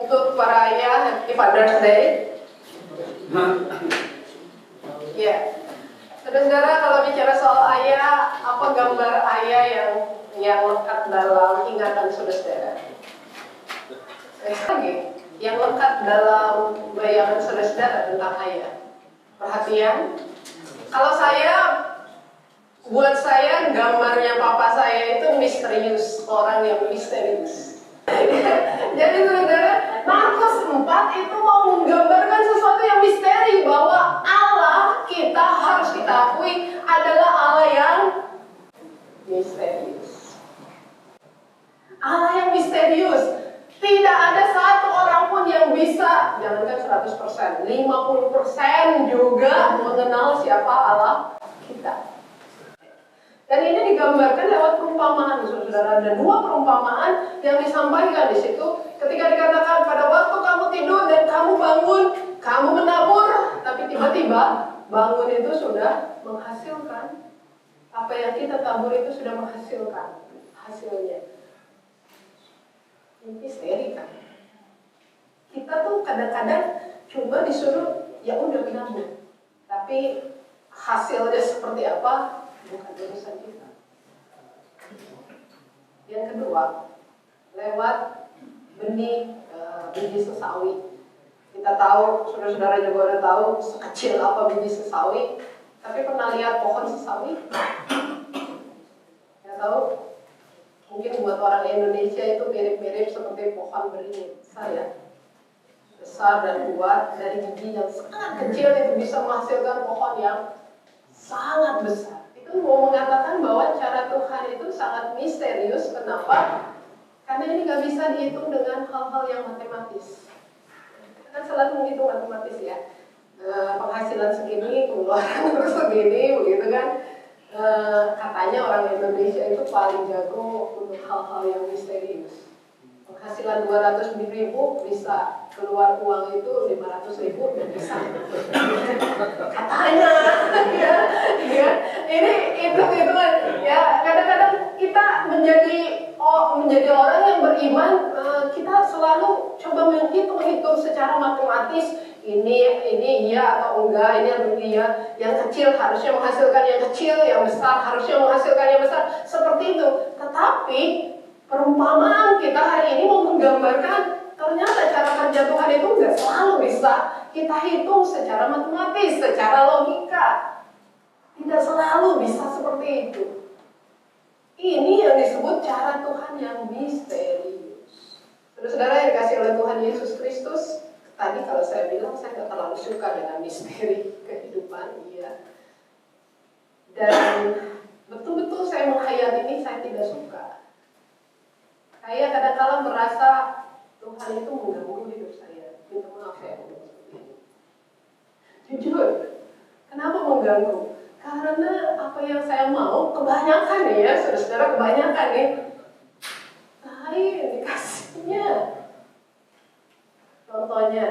untuk para ayah, Happy Father's Day. Ya, saudara-saudara, kalau bicara soal ayah, apa gambar ayah yang lekat dalam ingatan saudara-saudara? Lagi, yang lekat dalam bayangan saudara-saudara tentang ayah. Perhatian, kalau buat saya gambarnya papa saya itu misterius, orang yang misterius. Jadi saudara, Markus 4 itu mau menggambarkan sesuatu yang misteri, bahwa Allah kita harus kita akui adalah Allah yang misterius. Allah yang misterius. Tidak ada satu orang pun yang bisa, jangankan 100%, 50% juga mengenal siapa Allah kita. Dan ini digambarkan lewat perumpamaan, saudara. Ada dua perumpamaan yang disampaikan di situ. Ketika dikatakan pada waktu kamu tidur dan kamu bangun, kamu menabur, tapi tiba-tiba bangun itu sudah menghasilkan apa yang kita tabur itu sudah menghasilkan hasilnya. Ini misteri kan? Kita tuh kadang-kadang cuma disuruh ya udah menabur, tapi hasilnya seperti apa? Bukan urusan kita. Yang kedua, lewat benih biji sesawi. Kita tahu, saudara-saudara juga udah tahu sekecil apa biji sesawi. Tapi pernah lihat pohon sesawi? Ya tahu? Mungkin buat orang Indonesia itu mirip-mirip seperti pohon beringin. Saya besar dan kuat, dari biji yang sangat kecil itu bisa menghasilkan pohon yang sangat besar. Itu mau mengatakan bahwa cara Tuhan itu sangat misterius. Kenapa? Karena ini gak bisa dihitung dengan hal-hal yang matematis. Kita kan selalu menghitung matematis ya. Penghasilan segini, pengeluaran segini, begitu kan. Katanya orang Indonesia itu paling jago untuk hal-hal yang misterius. Penghasilan 200.000 bisa keluar uang itu 500.000 dan bisa. Katanya, ya, ini itu ya. Kadang-kadang kita menjadi orang yang beriman, kita selalu coba menghitung secara matematis. Ini iya atau enggak, ini atau iya. Yang kecil harusnya menghasilkan yang kecil, yang besar harusnya menghasilkan yang besar. Seperti itu. Tetapi perumpamaan kita hari ini mau menggambarkan ternyata cara kerja Tuhan itu nggak selalu bisa kita hitung secara matematis, secara logika. Tidak selalu bisa seperti itu. Ini yang disebut cara Tuhan yang misterius. Saudara-saudara yang dikasih oleh Tuhan Yesus Kristus, tadi kalau saya bilang saya nggak terlalu suka dengan misteri kehidupan, iya. Dan betul-betul saya menghayati ini saya tidak suka. Saya kadang-kadang merasa Tuhan itu mengganggu hidup saya. Minta maaf ya untuk seperti ini. Jujur, kenapa mengganggu? Karena apa yang saya mau kebanyakan nih ya, saudara-saudara, kebanyakan nih. Lain dikasihnya. Contohnya,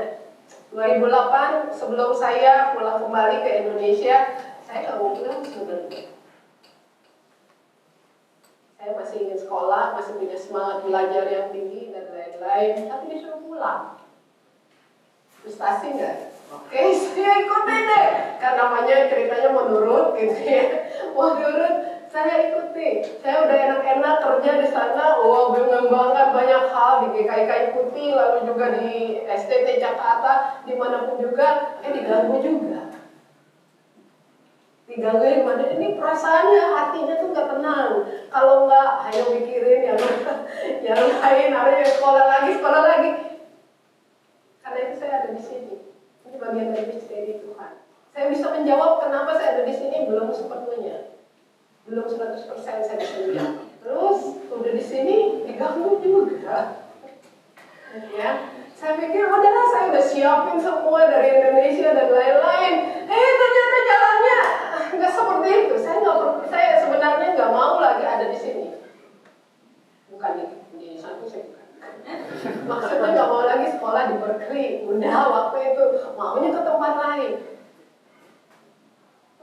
2008 sebelum saya pulang kembali ke Indonesia, saya nggak mau pulang sebenarnya. Saya masih ingin sekolah, masih punya semangat belajar yang tinggi dan lain-lain, tapi disuruh pulang. Frustasi nggak? Oke, saya ikutin deh. Kan namanya ceritanya menurut gitu ya. Menurut, saya ikuti. Saya udah enak-enak kerja di sana, mengembangkan banyak hal di GKI Putih, lalu juga di STT Jakarta, dimanapun juga, diganggu juga. Digangguin mana? Ini perasaannya, hatinya tuh nggak tenang. Kalau nggak, ayo mikirin yang lain, ayo sekolah lagi. Karena itu saya ada di sini. Ini bagian dari misteri Tuhan. Saya bisa menjawab kenapa saya ada di sini belum sepenuhnya, belum 100% saya bisa menjawab. Terus udah di sini diganggu juga. Ya, saya pikir udahlah saya udah siapin semua dari Indonesia dan lain-lain. Ternyata jalannya nggak seperti itu. Saya sebenarnya nggak mau lagi ada di sini. Bukan di satu saya bukan. Maksudnya nggak mau lagi sekolah di Berkeley. Udah waktu itu maunya ke tempat lain.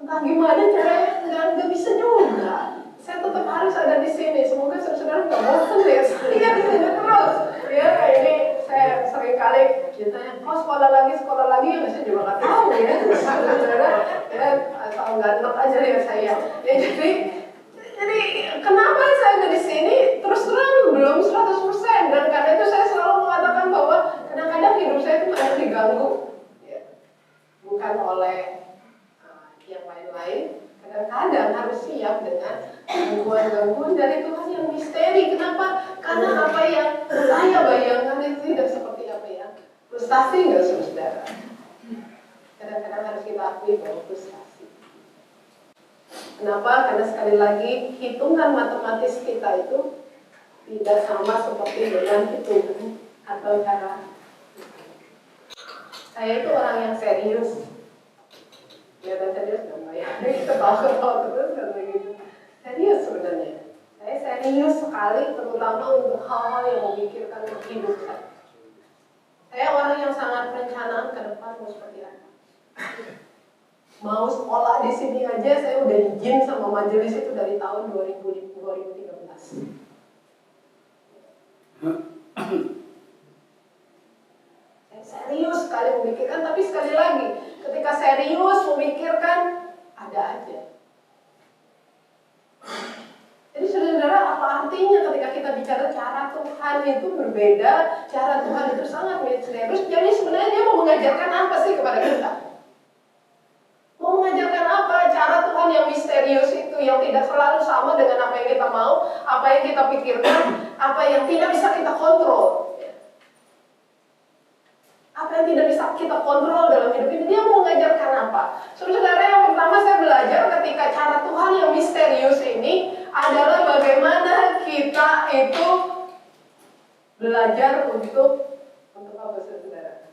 Entah gimana caranya nggak bisa juga. Saya tetap harus ada di sini. Semoga saudara nggak bosan ya. Saya di sini terus. Ya ini saya Saya sering kali ditanya, kok sekolah lagi, ya saya juga nggak tahu ya. Saudara, ya asal nggak enak aja ya saya. Ya jadi kenapa saya ada di sini? Terus terang belum 100%. Dan karena itu saya selalu mengatakan bahwa kadang-kadang hidup saya itu banyak diganggu, ya. Bukan oleh yang lain-lain. Kadang-kadang harus siap dengan gangguan-gangguan dari Tuhan yang misteri. Kenapa? Karena apa yang saya bayangkan itu tidak seperti apa yang frustasi, nggak saudara? Kadang-kadang harus kita akui bahwa frustasi. Kenapa? Karena sekali lagi hitungan matematis kita itu tidak sama seperti dengan hitungan atau cara. Saya itu orang yang serius. Kelihatan serius nggak Mbak ya? Ketawa-ketawa terus karena gitu. Serius sebenarnya. Saya serius sekali, terutama untuk hal-hal yang memikirkan hidup saya. Saya orang yang sangat perencanaan ke depan mau seperti apa. Mau sekolah di sini aja, saya udah izin sama majelis itu dari tahun 2013. Serius sekali memikirkan, tapi sekali lagi ketika serius memikirkan ada aja. Jadi saudara, apa artinya ketika kita bicara cara Tuhan itu berbeda, cara Tuhan itu sangat misterius. Jadi sebenarnya dia mau mengajarkan apa sih kepada kita? Mau mengajarkan apa? Cara Tuhan yang misterius itu, yang tidak selalu sama dengan apa yang kita mau, apa yang kita pikirkan, apa yang tidak bisa kita kontrol. Apa yang tidak bisa kita kontrol dalam hidup ini, dia mau mengajarkan apa? Saudara, yang pertama saya belajar ketika cara Tuhan yang misterius ini adalah bagaimana kita itu belajar untuk apa saudara?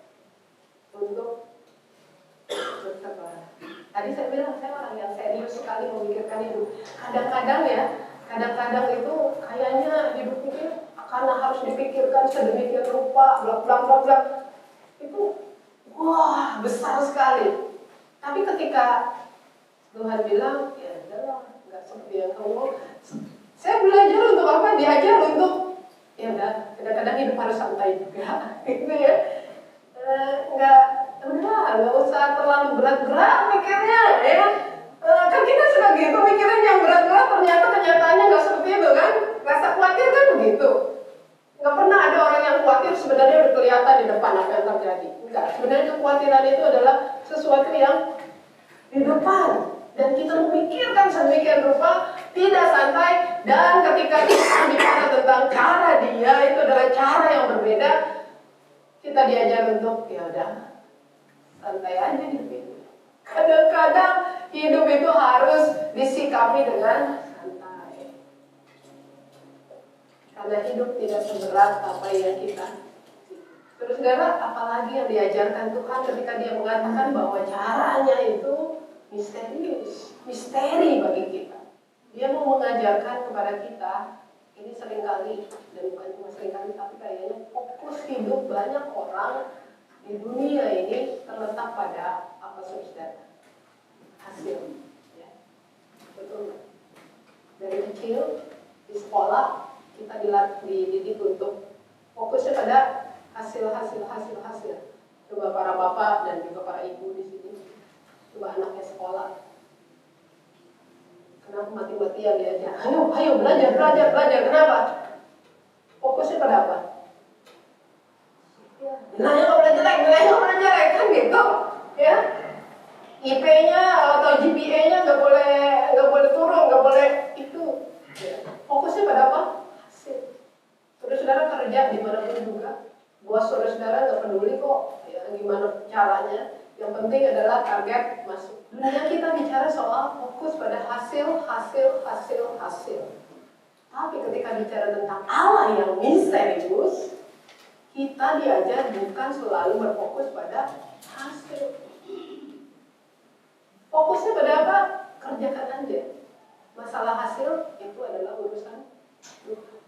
Untuk bersabar. Tadi saya bilang saya orang yang serius sekali memikirkan hidup. Kadang-kadang itu kayaknya hidup ini karena harus dipikirkan sedemikian rupa, blak. Itu wah besar sekali. Tapi ketika Tuhan bilang, ya udahlah, nggak seperti yang kamu mau. Saya belajar untuk apa? Diajar untuk ya udah. Kadang-kadang hidup harus santai juga, gitu ya. Nggak usah terlalu berat-berat mikirnya, ya. Kan kita suka gitu mikirin yang berat-berat, ternyata kenyataannya nggak seperti itu kan? Rasa khawatir kan begitu. Nggak pernah ada orang yang khawatir sebenarnya udah kelihatan di depan apa yang terjadi. Enggak, sebenarnya kekhawatiran itu adalah sesuatu yang di depan. Dan kita memikirkan sedemikian rupa, tidak santai. Dan ketika kita bicara tentang cara dia, itu adalah cara yang berbeda. Kita diajar untuk, ya udah, santai aja hidup itu. Kadang-kadang hidup itu harus disikapi dengan santai. Karena hidup tidak seberat apa yang kita. Terus saudara, apalagi yang diajarkan Tuhan ketika dia mengatakan bahwa caranya itu misterius, misteri bagi kita. Dia mau mengajarkan kepada kita, ini seringkali, dan bukan cuma seringkali, tapi kayaknya fokus hidup banyak orang di dunia ini terletak pada apa saudara? Hasil. Ya. Betul. Dari kecil di sekolah kita dididik untuk fokusnya pada hasil. Coba para bapak dan juga para ibu di sini, coba anaknya sekolah, kenapa mati-matian diajar? Ayo belajar. Kenapa? Fokusnya pada apa? Nilainya nggak boleh jelek, kan gitu, ya. IP-nya atau GPA-nya nggak boleh turun, nggak boleh itu. Ya. Fokusnya pada apa? Hasil. Terus saudara kerja dimanapun juga, bos saudara nggak peduli kok, ya gimana caranya. Yang penting adalah target masuk. Dunia kita bicara soal fokus pada hasil. Tapi ketika bicara tentang Allah yang misterius, kita diajar bukan selalu berfokus pada hasil. Fokusnya pada apa? Kerjakan aja. Masalah hasil itu adalah urusan Tuhan.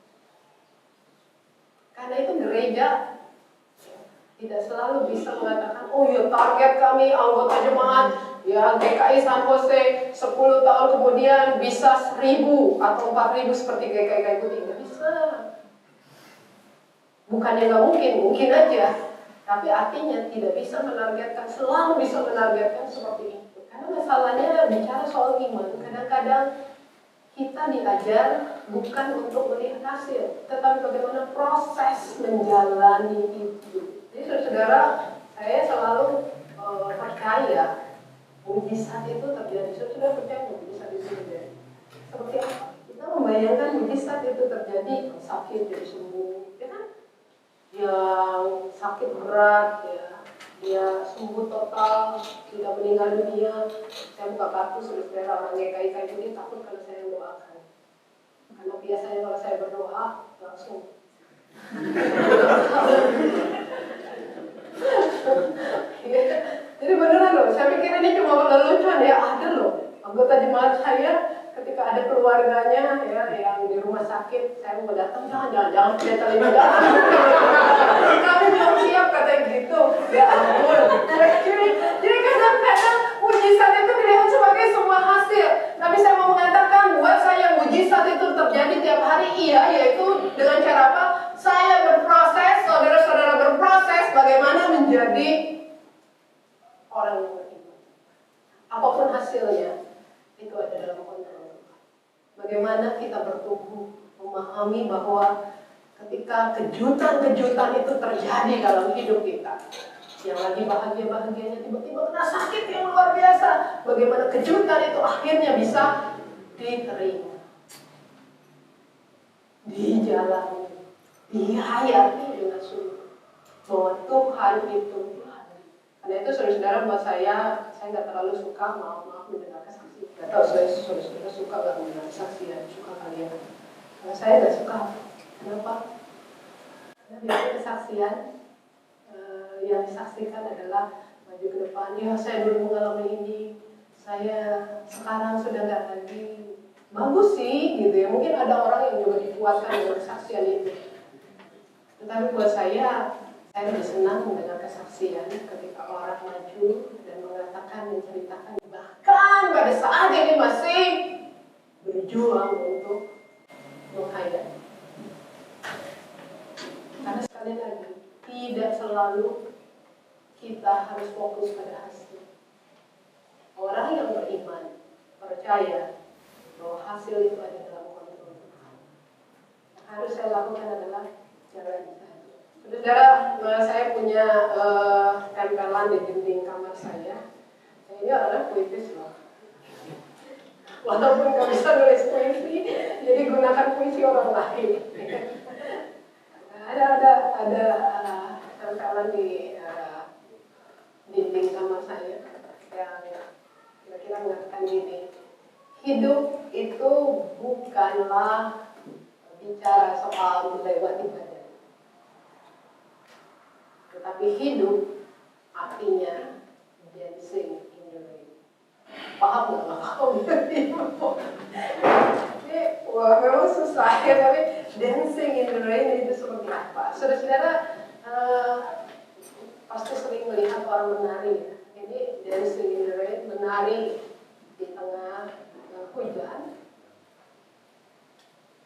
Karena itu gereja tidak selalu bisa mengatakan, oh ya target kami anggota jemaat ya GKI San Jose 10 tahun kemudian bisa 1.000 atau 4.000 seperti GKI Putih. Nggak bisa. Bukannya nggak mungkin, mungkin aja. Tapi artinya tidak bisa menargetkan, selalu bisa menargetkan seperti itu. Karena masalahnya bicara soal iman, kadang-kadang kita diajar bukan untuk melihat hasil, tetapi bagaimana proses menjalani itu. Jadi saudara, saya selalu percaya mujizat itu terjadi. Saudara percaya mujizat itu terjadi? Seperti apa? Kita membayangkan mujizat itu terjadi, sakit jadi sembuh, ya kan? Yang sakit berat, ya, dia sembuh total, tidak meninggal dunia. Saya buka kartu saudara orang GKI itu, dia takut kalau saya doakan. Karena biasanya kalau saya berdoa langsung. Jadi beneran loh, saya pikir ini cuma lelucon ya, ada loh anggota jemaat saya ketika ada keluarganya ya yang di rumah sakit, saya mau datang, jangan kita ini kami belum siap katanya gitu, ya ampun. Jadi kadang-kadang mujizat itu dilihat sebagai sebuah hasil, tapi saya mau mengatakan buat saya mujizat itu terjadi tiap hari, iya, yaitu dengan cara apa? Saya berproses, saudara-saudara berproses bagaimana menjadi orang yang beriman. Apapun hasilnya, itu ada dalam kontrol. Bagaimana kita bertumbuh, memahami bahwa ketika kejutan-kejutan itu terjadi dalam hidup kita, yang lagi bahagia-bahagianya tiba-tiba kena sakit yang luar biasa, bagaimana kejutan itu akhirnya bisa diterima, dijalani, dihayati dengan sungguh, bahwa Tuhan itu Tuhan. Karena itu saudara-saudara, buat saya nggak terlalu suka, maaf mendengar kesaksian. Nggak tahu saudara suka nggak mendengar kesaksian, suka kalian? Karena saya nggak suka. Kenapa? Karena biasanya kesaksian yang disaksikan adalah maju ke depan. Ya, saya dulu mengalami ini, saya sekarang sudah nggak lagi. Bagus sih, gitu ya. Mungkin ada orang yang juga dikuatkan dengan kesaksian itu. Tetapi buat saya lebih senang mendengar kesaksian ketika orang maju dan mengatakan, menceritakan, bahkan pada saat ini masih berjuang untuk menghayati. Karena sekali lagi, tidak selalu kita harus fokus pada hasil. Orang yang beriman percaya bahwa hasil itu ada dalam kontrol Tuhan. Yang harus saya lakukan adalah jalan saja. Saudara, saya punya tempelan di dinding kamar saya. Ini adalah puitis loh. Walaupun nggak bisa nulis puisi, jadi gunakan puisi orang lain. Ada tempelan di dinding kamar saya yang kira-kira mengatakan gini: hidup itu bukanlah bicara soal melewati badan, tetapi hidup artinya dancing in the rain. Paham nggak? Paham. Wah, memang susah ya, tapi dancing in the rain itu seperti apa? Saudara-saudara pasti sering melihat orang menari ya. Ini dancing in the rain, menari di tengah hujan.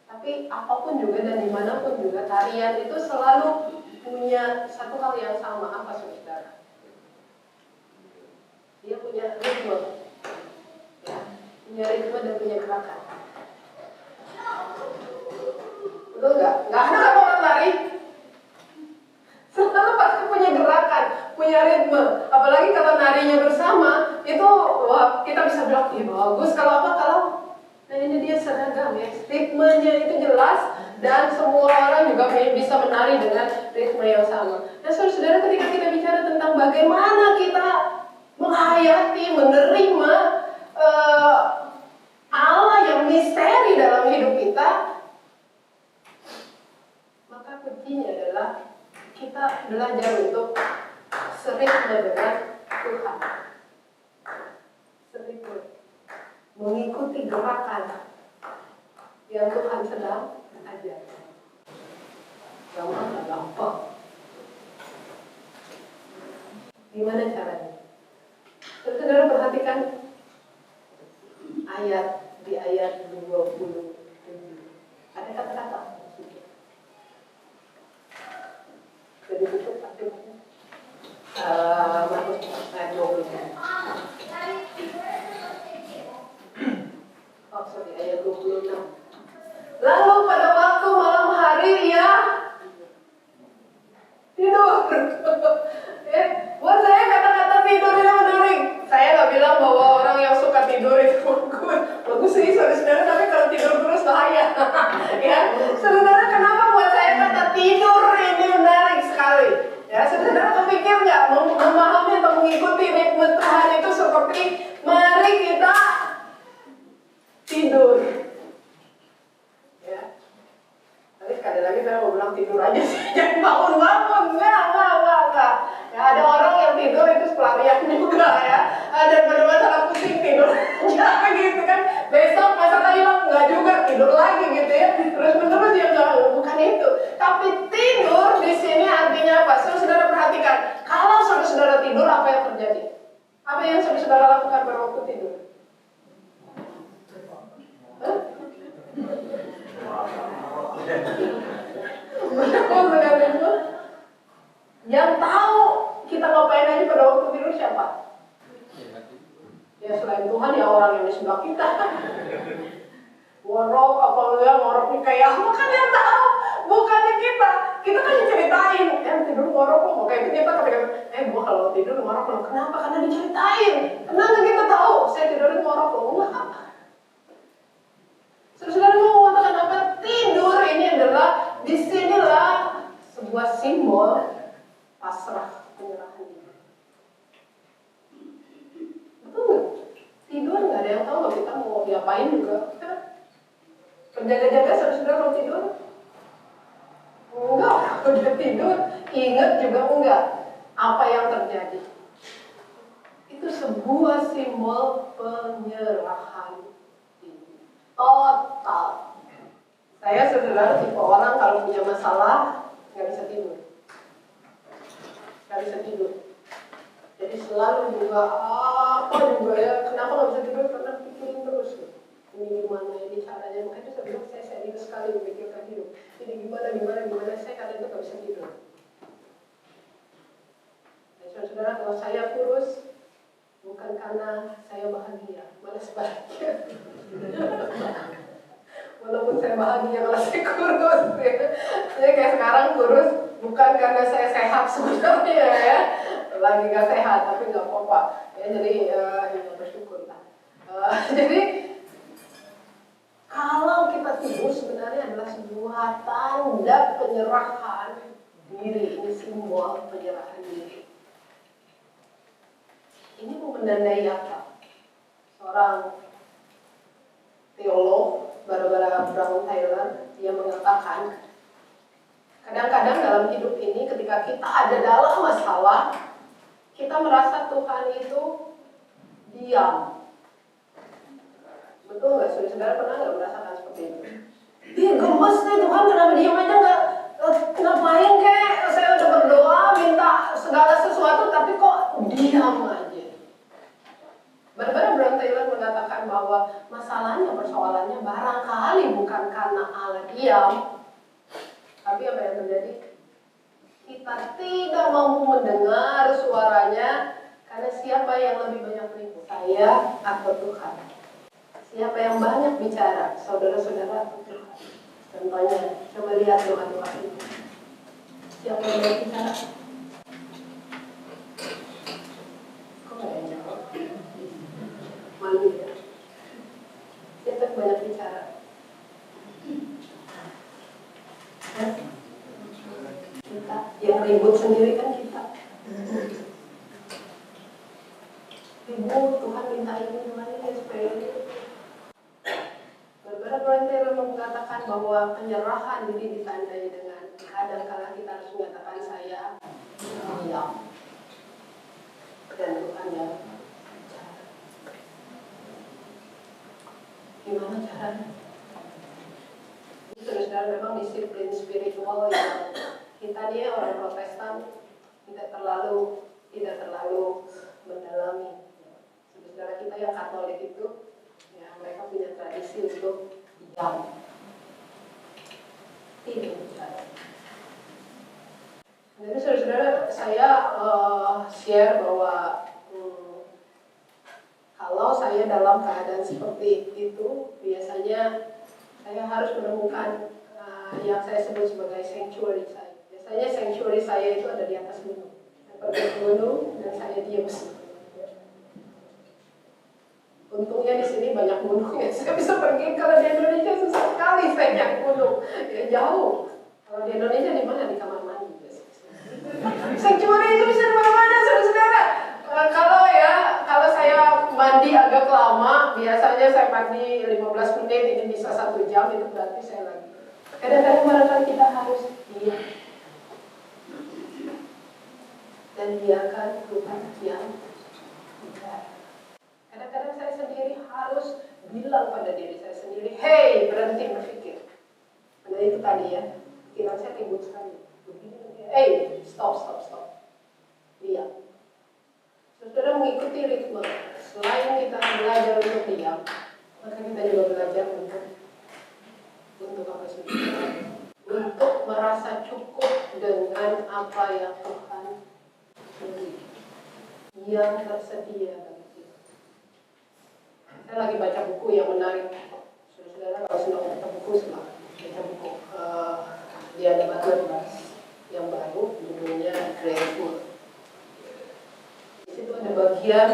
Tapi apapun juga dan dimanapun juga, tarian itu selalu punya satu hal yang sama. Apa saudara? Dia punya ritme, ya, punya ritme dan punya gerakan. Betul nggak? Nggak ada kan orang lari? Selalu pasti punya gerakan, punya ritme. Apalagi kalau narinya bersama, itu wah, kita bisa bilang, bagus. Kalau apa? Nah ini dia seragam ya, ritmenya itu jelas dan semua orang juga bisa menari dengan ritme yang sama. Nah saudara-saudara, ketika kita bicara tentang bagaimana kita menghayati, menerima Allah yang misteri dalam hidup kita, maka kuncinya adalah kita belajar untuk seritme dengan Tuhan. Seritme, mengikuti gerakan yang Tuhan sedang ajarkan. Gampang. Gimana caranya? Saudara perhatikan di ayat 27. Ada kata-kata. Markus ayat 20. Oh, sorry, ayat 26. Lalu pada waktu malam hari ia tidur. Ya, buat saya kata-kata tidur ini menarik. Saya nggak bilang bahwa orang yang suka tidur itu bagus sih saudara-saudara, tapi kalau tidur terus bahaya. Ya, saudara, kenapa buat saya kata tidur ini menarik sekali? Ya, saudara kepikir nggak memahami atau mengikuti ritme Tuhan itu seperti mari kita tidur. Ya. Tapi sekali lagi saya mau bilang tidur aja sih, jangan bangun-bangun, enggak. Ya, ada orang yang tidur itu pelarian juga ya. Daripada masalah pusing tidur aja gitu kan. Besok masalah hilang enggak juga, tidur lagi gitu ya. Terus menerus ya enggak, bukan itu. Tapi tidur di sini artinya apa? Saudara perhatikan, kalau saudara tidur apa yang terjadi? Apa yang saudara lakukan pada waktu tidur? Yang tahu kita ngapain aja pada waktu tidur siapa? Ya selain Tuhan ya orang yang di sebelah kita. Ngorok apa enggak, ngoroknya kayak apa kan yang tahu, bukannya kita. Kita kan diceritain, tidur ngorok kok, makanya itu kita ketika gua kalau tidur ngorok loh. Kenapa? Karena diceritain. Kenapa kita tahu? Saya tidur ngorok loh. Enggak. Saudara mau mengatakan apa? Tidur ini adalah disinilah sebuah simbol pasrah, penyerahan diri. Betul nggak? Tidur nggak ada yang tahu loh kita mau diapain juga. Penjaga-jaga saudara mau tidur? Enggak, udah tidur. Ingat juga enggak apa yang terjadi. Itu sebuah simbol penyerahan diri total. Saya saudara tipe orang kalau punya masalah nggak bisa tidur. Nggak bisa tidur. Jadi selalu juga ya, kenapa nggak bisa tidur? Karena pikirin terus. Ini gimana, ini caranya. Makanya saya bilang saya serius sekali memikirkan hidup. Ini gimana, saya kadang itu nggak bisa tidur. Dan saudara, kalau saya kurus, bukan karena saya bahagia, malah sebaliknya. Walaupun saya bahagia kalau saya kurus, ya. Saya kayak sekarang kurus bukan karena saya sehat sebenarnya ya, lagi nggak sehat tapi nggak apa-apa. Ya, jadi ya bersyukur lah. Jadi kalau kita tidur sebenarnya adalah sebuah tanda penyerahan diri, ini simbol penyerahan diri. Ini menandai apa? Seorang teolog Barbara Brown Taylor, dia mengatakan kadang-kadang dalam hidup ini ketika kita ada dalam masalah, kita merasa Tuhan itu diam. Betul nggak? Saudara pernah nggak merasakan seperti itu? Dia gemes nih, Tuhan kenapa diam aja nggak ngapain kek? Saya udah berdoa minta segala sesuatu tapi kok diam aja. Barbara Brown Taylor mengatakan bahwa masalahnya, persoalannya barangkali bukan karena Allah diam, tapi apa yang terjadi? Kita tidak mampu mendengar suaranya karena siapa yang lebih banyak menipu, saya atau Tuhan? Siapa yang banyak bicara, saudara-saudara atau Tuhan? Contohnya, coba lihat doa-doa ini. Siapa yang banyak bicara? Kok nggak ada yang jawab? Malu ya. Siapa yang banyak bicara? Kita yang ribut sendiri kan kita. Ribut, Tuhan minta ini supaya ini. Barbara Brown Taylor mengatakan bahwa penyerahan diri ditandai dengan kadang-kala kita harus mengatakan saya diam. Dan Tuhan yang gimana caranya? Saudara, memang disiplin spiritual yang kita nih orang Protestan tidak terlalu mendalami. Saudara kita yang Katolik itu, ya mereka punya tradisi untuk diam, tidak bicara. Jadi saudara, saya share bahwa kalau saya dalam keadaan seperti itu, biasanya saya harus menemukan yang saya sebut sebagai sanctuary saya. Biasanya sanctuary saya itu ada di atas gunung. Saya pergi ke gunung dan saya diam. Untungnya di sini banyak gunung ya, saya bisa pergi. Kalau di Indonesia susah sekali saya naik gunung, ya jauh. Kalau di Indonesia di mana? Di kamar mandi. Sanctuary itu bisa di mana-mana, saudara-saudara. Kalau saya mandi agak lama, biasanya saya mandi 15 menit, ini bisa 1 jam, itu berarti saya lagi. Kadang-kadang barangkali kita harus diam dan biarkan Tuhan yang bicara. Kadang-kadang saya sendiri harus bilang pada diri saya sendiri, hey, berhenti berpikir. Karena itu tadi ya, pikiran saya ribut sekali. Hey, stop. Diam. Saudara mengikuti ritme. Selain kita belajar untuk diam, maka kita juga belajar untuk apa sih? Untuk merasa cukup dengan apa yang Tuhan beri, yang tersedia bagi kita. Saya lagi baca buku yang menarik. Saudara kalau sedang baca buku, silahkan baca buku. Dia ada Butler yang baru, judulnya Grateful. Di situ ada bagian,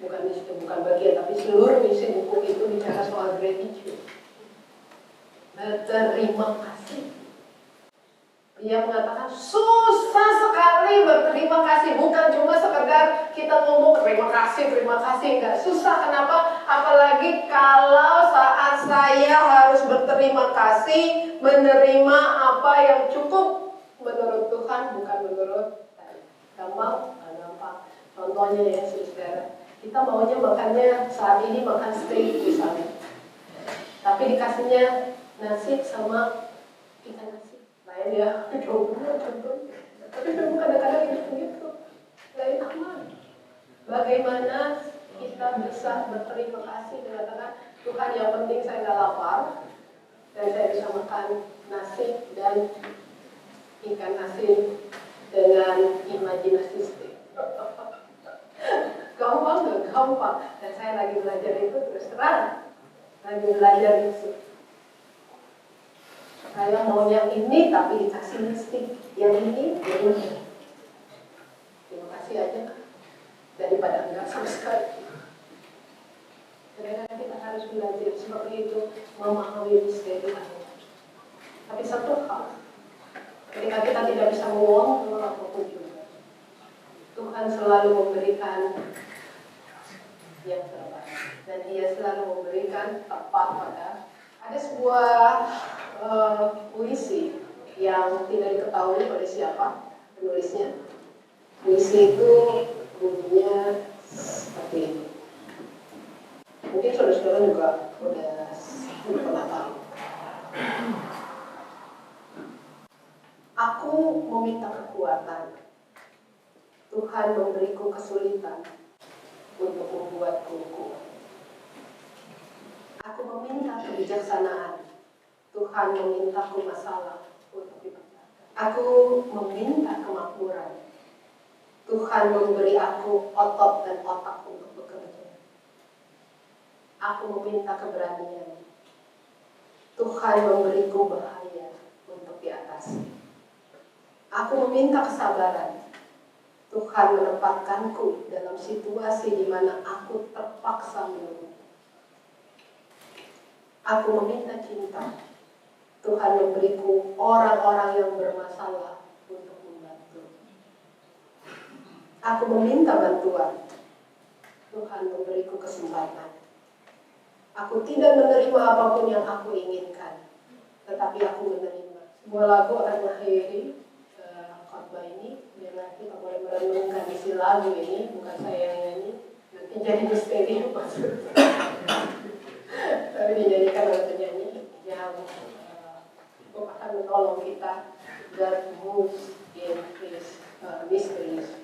bukan bagian, tapi seluruh isi buku itu bicara soal gratitude. Berterima kasih. Dia mengatakan susah sekali berterima kasih, bukan cuma sekedar kita ngomong terima kasih, enggak. Susah, kenapa? Apalagi kalau saat saya harus berterima kasih, menerima apa yang cukup menurut Tuhan, bukan menurut saya. Gampang? Contohnya ya, saudara, kita maunya makannya saat ini makan steak misalnya, tapi dikasihnya nasi sama ikan nasi. Lain ya, contohnya. Tapi memang kadang-kadang itu begitu. Lain aman. Bagaimana kita bisa berterima kasih mengatakan, Tuhan yang penting saya nggak lapar dan saya bisa makan nasi dan ikan nasi dengan imajinasi steak. Gampang. Dan saya lagi belajar itu terus terang. Lagi belajar itu. Saya mau yang ini tapi dikasih stick. Yang ini, terima kasih aja. Daripada enggak sama sekali. Kadang-kadang kita harus belajar seperti itu, memahami misteri Tuhan. Tapi satu hal, ketika kita tidak bisa mengontrol apapun juga, Tuhan selalu memberikan yang terbaik, dan Dia selalu memberikan tepat pada. Ada sebuah puisi yang tidak diketahui oleh siapa penulisnya. Puisi itu bunyinya seperti ini. Mungkin saudara-saudara juga udah pernah tahu. Aku meminta kekuatan, Tuhan memberiku kesulitan untuk membuatku kuat. Aku meminta kebijaksanaan, Tuhan memintaku masalah untuk dipecahkan. Aku meminta kemakmuran, Tuhan memberi aku otot dan otak untuk bekerja. Aku meminta keberanian, Tuhan memberiku bahaya untuk diatasi. Aku meminta kesabaran, Tuhan menempatkanku dalam situasi di mana aku terpaksa menunggu. Aku meminta cinta, Tuhan memberiku orang-orang yang bermasalah untuk membantu. Aku meminta bantuan, Tuhan memberiku kesempatan. Aku tidak menerima apapun yang aku inginkan, tetapi aku menerima. Sebuah lagu akan mengakhiri khotbah ini. Biarlah kita boleh merenungkan isi lagu ini, bukan saya yang nyanyi. Nanti jadi misteri tapi dinyanyikan oleh penyanyi yang akan menolong kita. God moves in His mysteries.